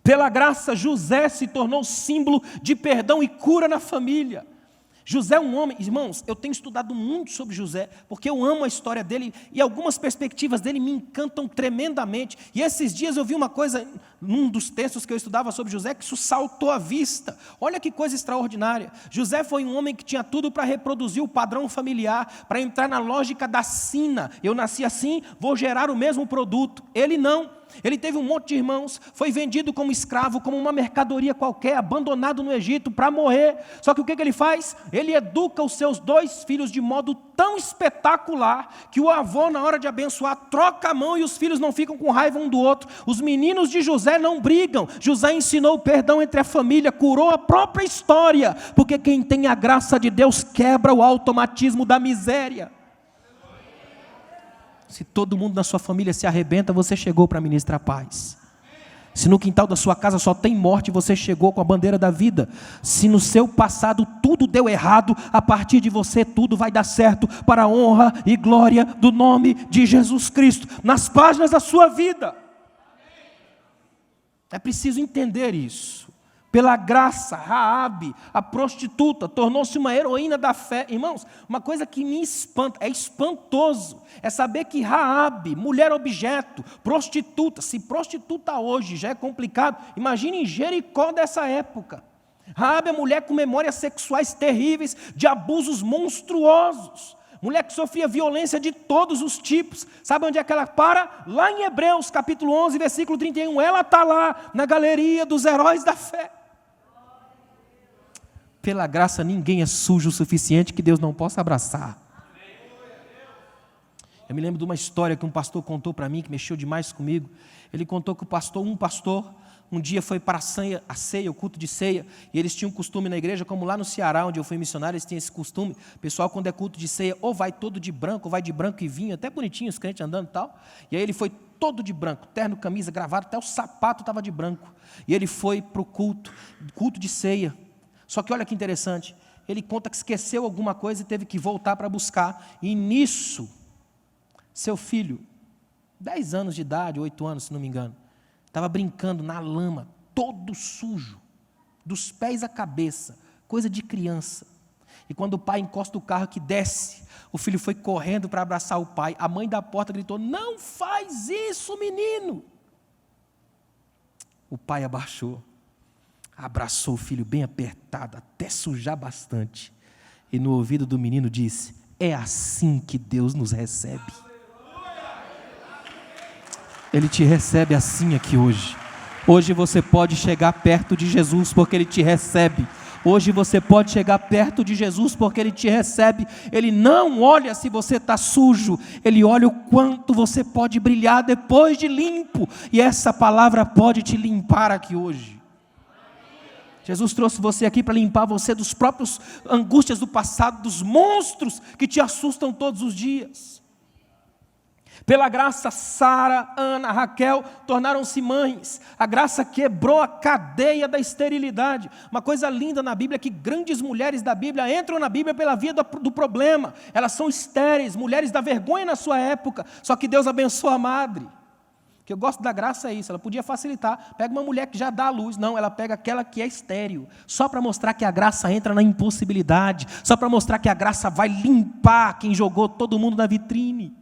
Pela graça, José se tornou símbolo de perdão e cura na família. José é um homem, irmãos, eu tenho estudado muito sobre José, porque eu amo a história dele, e algumas perspectivas dele me encantam tremendamente. E esses dias eu vi uma coisa, num dos textos que eu estudava sobre José, que isso saltou à vista. Olha que coisa extraordinária. José foi um homem que tinha tudo para reproduzir o padrão familiar, para entrar na lógica da sina. Eu nasci assim, vou gerar o mesmo produto. Ele não. Ele teve um monte de irmãos, foi vendido como escravo, como uma mercadoria qualquer, abandonado no Egito para morrer. Só que o que ele faz? Ele educa os seus 2 filhos de modo tão espetacular, que o avô, na hora de abençoar, troca a mão e os filhos não ficam com raiva um do outro. Os meninos de José não brigam. José ensinou o perdão entre a família, curou a própria história, porque quem tem a graça de Deus quebra o automatismo da miséria. Se todo mundo na sua família se arrebenta, você chegou para ministrar paz. Se no quintal da sua casa só tem morte, você chegou com a bandeira da vida. Se no seu passado tudo deu errado, a partir de você tudo vai dar certo, para a honra e glória do nome de Jesus Cristo, nas páginas da sua vida. É preciso entender isso. Pela graça, Raabe, a prostituta, tornou-se uma heroína da fé. Irmãos, uma coisa que me espanta, é espantoso, é saber que Raabe, mulher objeto, prostituta, se prostituta hoje já é complicado, imagine em Jericó dessa época. Raabe é mulher com memórias sexuais terríveis, de abusos monstruosos. Mulher que sofria violência de todos os tipos. Sabe onde é que ela para? Lá em Hebreus, capítulo 11, versículo 31. Ela está lá, na galeria dos heróis da fé. Pela graça, ninguém é sujo o suficiente que Deus não possa abraçar. Eu me lembro de uma história que um pastor contou para mim, que mexeu demais comigo. Ele contou que um pastor, um dia foi para a ceia, o culto de ceia, e eles tinham um costume na igreja, como lá no Ceará, onde eu fui missionário, eles têm esse costume. O pessoal, quando é culto de ceia, ou vai todo de branco, ou vai de branco e vinho, até bonitinho, os crentes andando e tal. E aí ele foi todo de branco, terno, camisa, gravata, até o sapato estava de branco. E ele foi para o culto de ceia. Só que olha que interessante, ele conta que esqueceu alguma coisa e teve que voltar para buscar. E nisso, seu filho, 10 anos de idade, 8 anos, se não me engano, estava brincando na lama, todo sujo, dos pés à cabeça, coisa de criança. E quando o pai encosta o carro que desce, o filho foi correndo para abraçar o pai. A mãe da porta gritou: "Não faz isso, menino!" O pai abaixou, abraçou o filho bem apertado, até sujar bastante. E no ouvido do menino disse: "É assim que Deus nos recebe." Ele te recebe assim aqui hoje. Hoje você pode chegar perto de Jesus porque Ele te recebe. Hoje você pode chegar perto de Jesus porque Ele te recebe. Ele não olha se você está sujo, Ele olha o quanto você pode brilhar depois de limpo. E essa palavra pode te limpar aqui hoje. Jesus trouxe você aqui para limpar você dos próprios angústias do passado, dos monstros que te assustam todos os dias. Pela graça, Sara, Ana, Raquel tornaram-se mães. A graça quebrou a cadeia da esterilidade. Uma coisa linda na Bíblia é que grandes mulheres da Bíblia entram na Bíblia pela via do problema. Elas são estéreis, mulheres da vergonha na sua época. Só que Deus abençoa a madre. O que eu gosto da graça é isso, ela podia facilitar. Pega uma mulher que já dá a luz. Não, ela pega aquela que é estéril. Só para mostrar que a graça entra na impossibilidade. Só para mostrar que a graça vai limpar quem jogou todo mundo na vitrine.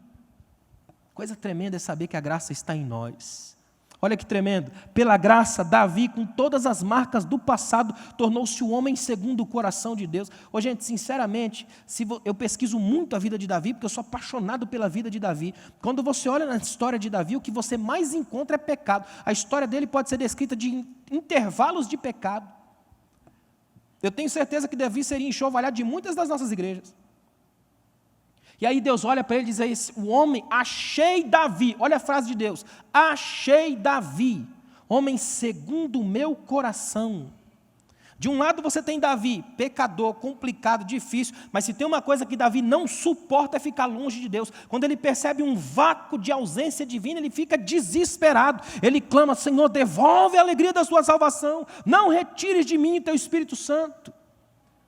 Coisa tremenda é saber que a graça está em nós. Olha que tremendo. Pela graça, Davi, com todas as marcas do passado, tornou-se o homem segundo o coração de Deus. Ô, gente, sinceramente, eu pesquiso muito a vida de Davi, porque eu sou apaixonado pela vida de Davi. Quando você olha na história de Davi, o que você mais encontra é pecado. A história dele pode ser descrita de intervalos de pecado. Eu tenho certeza que Davi seria enxovalhado de muitas das nossas igrejas. E aí Deus olha para ele e diz aí, o homem, achei Davi, olha a frase de Deus, achei Davi, homem segundo o meu coração. De um lado você tem Davi, pecador, complicado, difícil, mas se tem uma coisa que Davi não suporta é ficar longe de Deus. Quando ele percebe um vácuo de ausência divina, ele fica desesperado. Ele clama: Senhor, devolve a alegria da sua salvação, não retires de mim o teu Espírito Santo.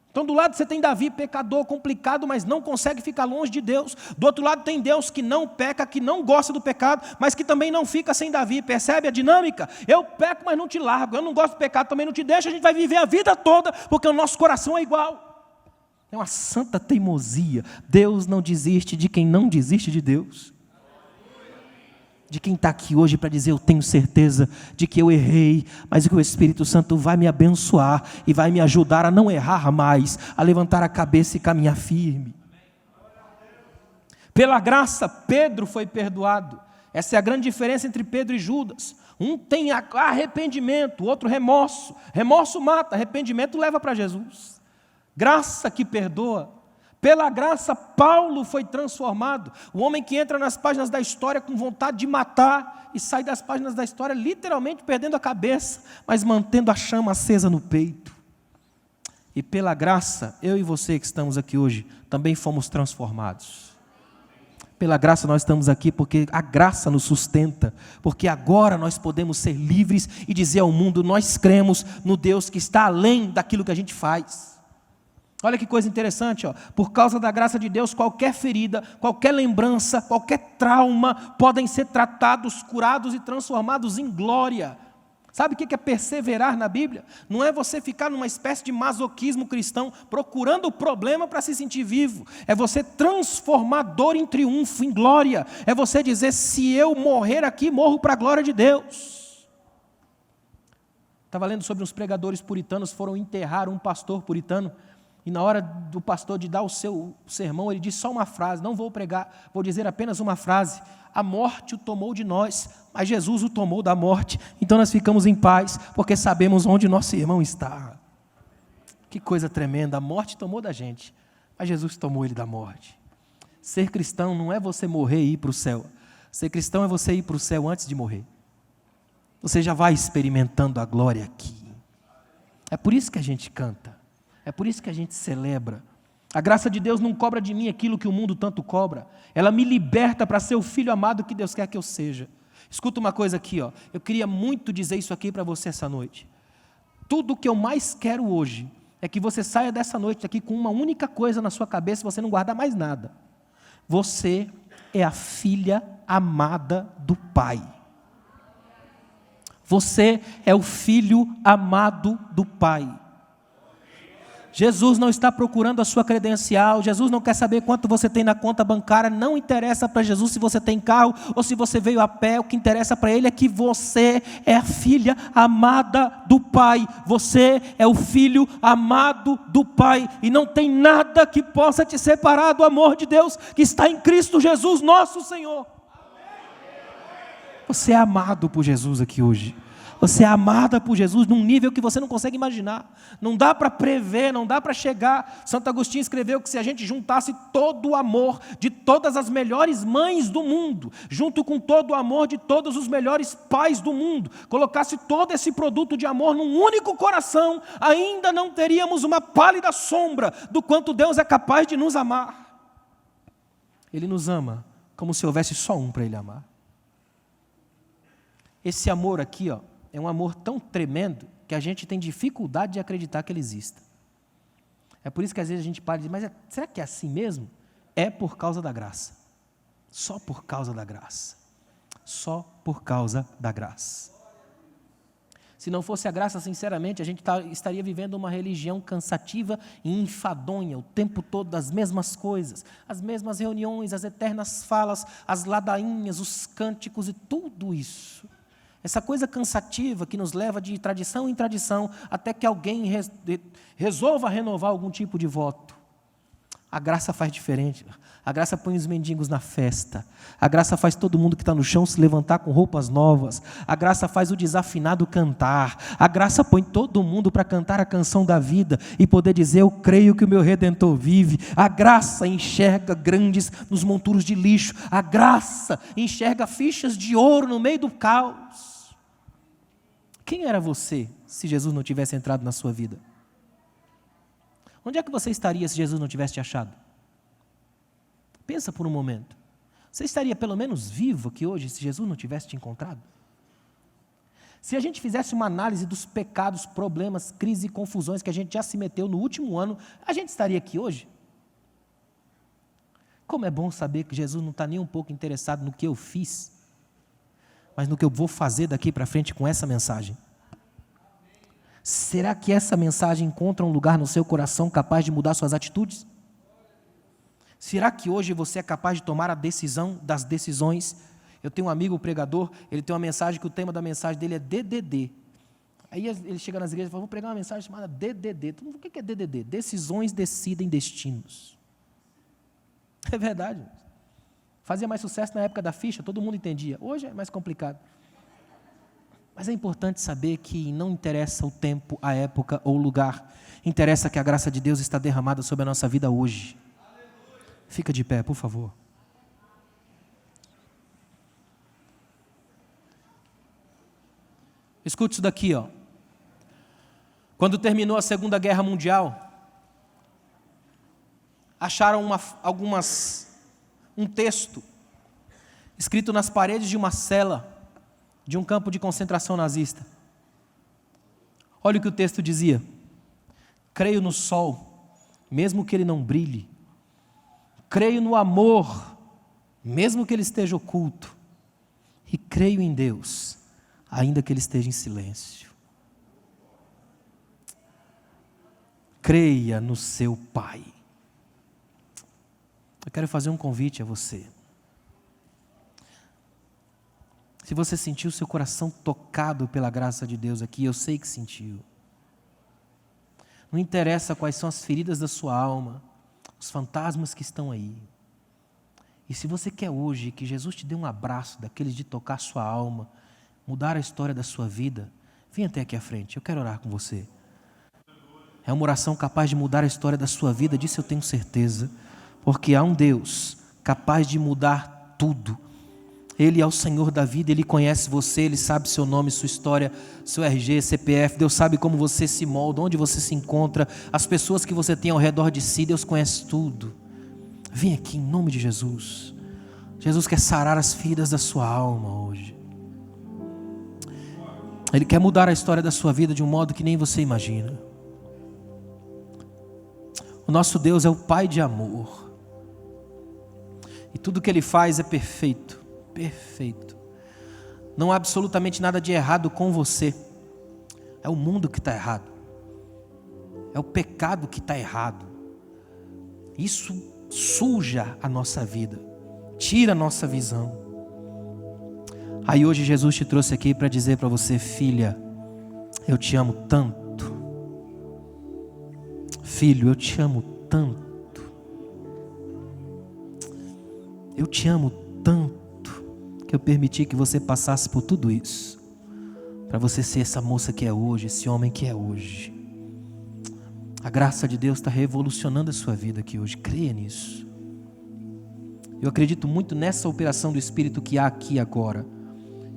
Então do lado você tem Davi, pecador, complicado, mas não consegue ficar longe de Deus. Do outro lado tem Deus que não peca, que não gosta do pecado, mas que também não fica sem Davi. Percebe a dinâmica? Eu peco, mas não te largo. Eu não gosto do pecado, também não te deixo. A gente vai viver a vida toda, porque o nosso coração é igual. É uma santa teimosia. Deus não desiste de quem não desiste de Deus. De quem está aqui hoje para dizer: eu tenho certeza de que eu errei, mas que o Espírito Santo vai me abençoar e vai me ajudar a não errar mais, a levantar a cabeça e caminhar firme. Pela graça, Pedro foi perdoado. Essa é a grande diferença entre Pedro e Judas. Um tem arrependimento, o outro remorso. Remorso mata, arrependimento leva para Jesus. Graça que perdoa. Pela graça, Paulo foi transformado. O homem que entra nas páginas da história com vontade de matar e sai das páginas da história literalmente perdendo a cabeça, mas mantendo a chama acesa no peito. E pela graça, eu e você que estamos aqui hoje, também fomos transformados. Pela graça nós estamos aqui porque a graça nos sustenta, porque agora nós podemos ser livres e dizer ao mundo: nós cremos no Deus que está além daquilo que a gente faz. Olha que coisa interessante, ó. Por causa da graça de Deus, qualquer ferida, qualquer lembrança, qualquer trauma podem ser tratados, curados e transformados em glória. Sabe o que é perseverar na Bíblia? Não é você ficar numa espécie de masoquismo cristão, procurando o problema para se sentir vivo. É você transformar dor em triunfo, em glória. É você dizer: se eu morrer aqui, morro para a glória de Deus. Estava lendo sobre uns pregadores puritanos, foram enterrar um pastor puritano. E na hora do pastor de dar o seu sermão, ele disse só uma frase: não vou pregar, vou dizer apenas uma frase: a morte o tomou de nós, mas Jesus o tomou da morte, então nós ficamos em paz, porque sabemos onde nosso irmão está. Que coisa tremenda, a morte tomou da gente, mas Jesus tomou ele da morte. Ser cristão não é você morrer e ir para o céu, ser cristão é você ir para o céu antes de morrer. Você já vai experimentando a glória aqui. É por isso que a gente canta. É por isso que a gente celebra. A graça de Deus não cobra de mim aquilo que o mundo tanto cobra. Ela me liberta para ser o filho amado que Deus quer que eu seja. Escuta uma coisa aqui, ó. Eu queria muito dizer isso aqui para você essa noite. Tudo o que eu mais quero hoje é que você saia dessa noite aqui com uma única coisa na sua cabeça e você não guardar mais nada. Você é a filha amada do Pai. Você é o filho amado do Pai. Jesus não está procurando a sua credencial, Jesus não quer saber quanto você tem na conta bancária, não interessa para Jesus se você tem carro ou se você veio a pé, o que interessa para Ele é que você é a filha amada do Pai, você é o filho amado do Pai, e não tem nada que possa te separar do amor de Deus que está em Cristo Jesus, nosso Senhor. Você é amado por Jesus aqui hoje. Você é amada por Jesus num nível que você não consegue imaginar. Não dá para prever, não dá para chegar. Santo Agostinho escreveu que se a gente juntasse todo o amor de todas as melhores mães do mundo, junto com todo o amor de todos os melhores pais do mundo, colocasse todo esse produto de amor num único coração, ainda não teríamos uma pálida sombra do quanto Deus é capaz de nos amar. Ele nos ama como se houvesse só um para Ele amar. Esse amor aqui, ó, é um amor tão tremendo que a gente tem dificuldade de acreditar que ele exista. É por isso que às vezes a gente para e diz: mas será que é assim mesmo? É por causa da graça. Só por causa da graça. Só por causa da graça. Se não fosse a graça, sinceramente, a gente estaria vivendo uma religião cansativa e enfadonha, o tempo todo as mesmas coisas, as mesmas reuniões, as eternas falas, as ladainhas, os cânticos e tudo isso. Essa coisa cansativa que nos leva de tradição em tradição até que alguém resolva renovar algum tipo de voto. A graça faz diferente. A graça põe os mendigos na festa. A graça faz todo mundo que está no chão se levantar com roupas novas. A graça faz o desafinado cantar. A graça põe todo mundo para cantar a canção da vida e poder dizer: eu creio que o meu Redentor vive. A graça enxerga grandes nos monturos de lixo. A graça enxerga fichas de ouro no meio do caos. Quem era você se Jesus não tivesse entrado na sua vida? Onde é que você estaria se Jesus não tivesse te achado? Pensa por um momento. Você estaria pelo menos vivo aqui hoje se Jesus não tivesse te encontrado? Se a gente fizesse uma análise dos pecados, problemas, crises e confusões que a gente já se meteu no último ano, a gente estaria aqui hoje? Como é bom saber que Jesus não está nem um pouco interessado no que eu fiz, mas no que eu vou fazer daqui para frente com essa mensagem. Será que essa mensagem encontra um lugar no seu coração capaz de mudar suas atitudes? Será que hoje você é capaz de tomar a decisão das decisões? Eu tenho um amigo pregador, ele tem uma mensagem que o tema da mensagem dele é DDD. Aí ele chega nas igrejas e fala, vou pregar uma mensagem chamada DDD. O que é DDD? Decisões decidem destinos. É verdade. Fazia mais sucesso na época da ficha, todo mundo entendia. Hoje é mais complicado. Mas é importante saber que não interessa o tempo, a época ou o lugar. Interessa que a graça de Deus está derramada sobre a nossa vida hoje. Fica de pé, por favor. Escute isso daqui, ó. Quando terminou a Segunda Guerra Mundial, acharam um texto escrito nas paredes de uma cela de um campo de concentração nazista. Olha o que o texto dizia: creio no sol, mesmo que ele não brilhe. Creio no amor, mesmo que ele esteja oculto. E creio em Deus, ainda que ele esteja em silêncio. Creia no seu Pai. Eu quero fazer um convite a você. Se você sentiu seu coração tocado pela graça de Deus aqui, eu sei que sentiu. Não interessa quais são as feridas da sua alma, os fantasmas que estão aí. E se você quer hoje que Jesus te dê um abraço daqueles de tocar sua alma, mudar a história da sua vida, vem até aqui à frente, eu quero orar com você. É uma oração capaz de mudar a história da sua vida, disso eu tenho certeza, porque há um Deus capaz de mudar tudo. Ele é o Senhor da vida, Ele conhece você, Ele sabe seu nome, sua história, seu RG, CPF, Deus sabe como você se molda, onde você se encontra, as pessoas que você tem ao redor de si, Deus conhece tudo. Vem aqui em nome de Jesus. Jesus quer sarar as feridas da sua alma hoje. Ele quer mudar a história da sua vida de um modo que nem você imagina. O nosso Deus é o Pai de amor. E tudo que Ele faz é perfeito. Perfeito. Não há absolutamente nada de errado com você. É o mundo que está errado. É o pecado que está errado. Isso suja a nossa vida. Tira a nossa visão. Aí hoje Jesus te trouxe aqui para dizer para você: filha, eu te amo tanto. Filho, eu te amo tanto. Eu te amo tanto que eu permiti que você passasse por tudo isso, para você ser essa moça que é hoje, esse homem que é hoje. A graça de Deus está revolucionando a sua vida aqui hoje, creia nisso. Eu acredito muito nessa operação do Espírito que há aqui agora.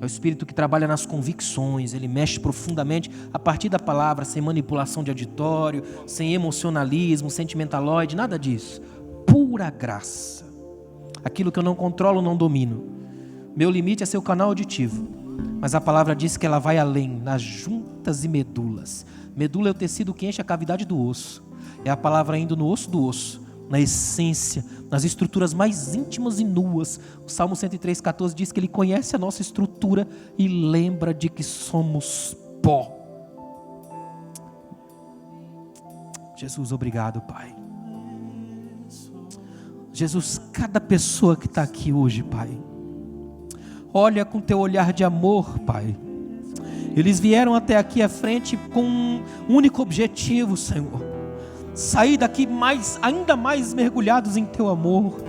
É o Espírito que trabalha nas convicções, Ele mexe profundamente a partir da palavra, sem manipulação de auditório, sem emocionalismo, sentimentaloide, nada disso. Pura graça. Aquilo que eu não controlo, não domino. Meu limite é ser o canal auditivo, mas a palavra diz que ela vai além, nas juntas e medulas. Medula é o tecido que enche a cavidade do osso. É a palavra indo no osso do osso, na essência, nas estruturas mais íntimas e nuas. O Salmo 103,14 diz que Ele conhece a nossa estrutura e lembra de que somos pó. Jesus, obrigado, Pai. Jesus, cada pessoa que está aqui hoje, Pai, olha com teu olhar de amor, Pai. Eles vieram até aqui à frente com um único objetivo, Senhor: sair daqui ainda mais mergulhados em teu amor,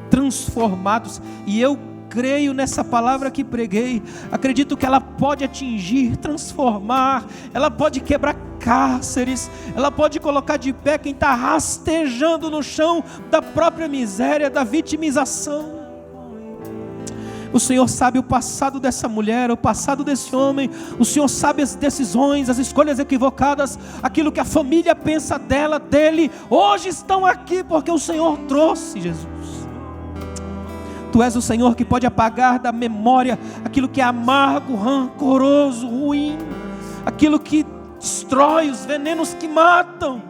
transformados. E eu creio nessa palavra que preguei, acredito que ela pode atingir, transformar, ela pode quebrar cárceres, ela pode colocar de pé quem está rastejando no chão da própria miséria, da vitimização. O Senhor sabe o passado dessa mulher, o passado desse homem. O Senhor sabe as decisões, as escolhas equivocadas, aquilo que a família pensa dela, dele. Hoje estão aqui porque o Senhor trouxe, Jesus. Tu és o Senhor que pode apagar da memória aquilo que é amargo, rancoroso, ruim, aquilo que destrói, os venenos que matam.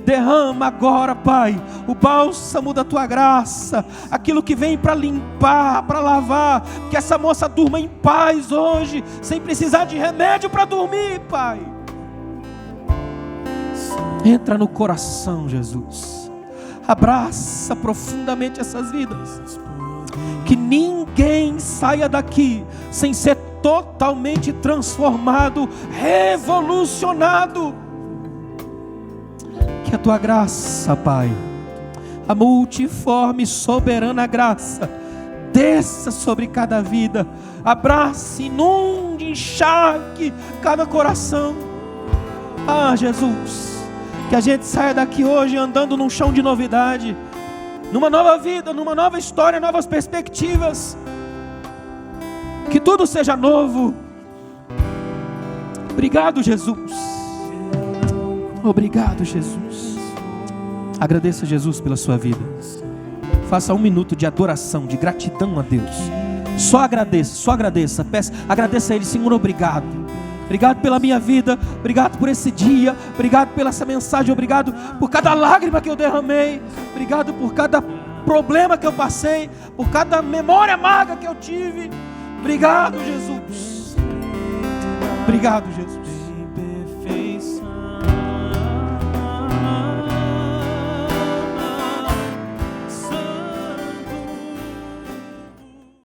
Derrama agora, Pai, o bálsamo da Tua graça, aquilo que vem para limpar, para lavar, que essa moça durma em paz hoje, sem precisar de remédio para dormir, Pai. Entra no coração, Jesus, abraça profundamente essas vidas, que ninguém saia daqui sem ser totalmente transformado, revolucionado. Que a Tua graça, Pai, a multiforme, soberana graça, desça sobre cada vida, abrace, inunde, encharque cada coração. Ah, Jesus, que a gente saia daqui hoje andando num chão de novidade, numa nova vida, numa nova história, novas perspectivas. Que tudo seja novo. Obrigado, Jesus. Obrigado, Jesus. Agradeça, Jesus, pela sua vida. Faça 1 minuto de adoração, de gratidão a Deus. Só agradeça. Agradeça a Ele. Senhor, obrigado. Obrigado pela minha vida. Obrigado por esse dia. Obrigado pela essa mensagem. Obrigado por cada lágrima que eu derramei. Obrigado por cada problema que eu passei. Por cada memória amarga que eu tive. Obrigado, Jesus. Obrigado, Jesus.